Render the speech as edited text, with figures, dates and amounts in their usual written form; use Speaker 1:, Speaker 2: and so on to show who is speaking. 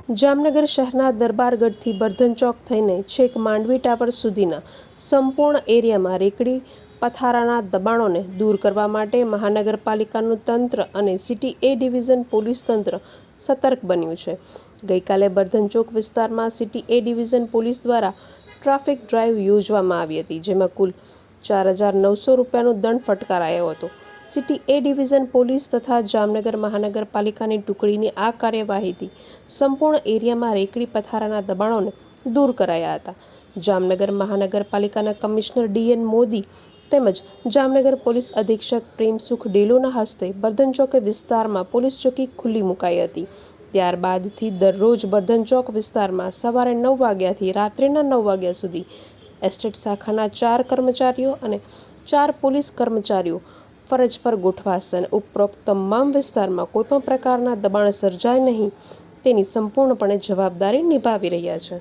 Speaker 1: જામનગર શહેરના દરબારગઢથી બર્ધન ચોક થઈને છેક માંડવી ટાવર સુધીના સંપૂર્ણ એરિયામાં રેકડી પથારાના દબાણોને દૂર કરવા માટે મહાનગરપાલિકાનું તંત્ર અને સિટી એ ડિવિઝન પોલીસ તંત્ર સતર્ક બન્યું છે। ગઈકાલે બર્ધન ચોક વિસ્તારમાં સિટી એ ડિવિઝન પોલીસ દ્વારા ટ્રાફિક ડ્રાઈવ યોજવામાં આવી હતી, જેમાં કુલ 4,900 રૂપિયાનો દંડ ફટકારાયો હતો। સિટી એ ડિવિઝન પોલીસ તથા જામનગર મહાનગરપાલિકાની ટુકડીની આ કાર્યવાહીથી સંપૂર્ણ એરિયામાં રેકડી પથારાના દબાણોને દૂર કરાયા હતા। જામનગર મહાનગરપાલિકાના કમિશનર ડીએન મોદી તેમજ જામનગર પોલીસ અધિક્ષક પ્રેમસુખ ડેલોના હસ્તે બર્ધન ચોક વિસ્તારમાં પોલીસ ચોકી ખુલ્લી મુકાઈ હતી। ત્યારબાદથી દરરોજ બર્ધન ચોક વિસ્તારમાં સવારે 9 વાગ્યાથી રાત્રિના 9 વાગ્યા સુધી એસ્ટેટ શાખાના 4 કર્મચારીઓ અને 4 પોલીસ કર્મચારીઓ ફરજ પર ગોઠવાશે અને ઉપરોક્ત તમામ વિસ્તારમાં કોઈપણ પ્રકારના દબાણ સર્જાય નહીં તેની સંપૂર્ણપણે જવાબદારી નિભાવી રહ્યા છે।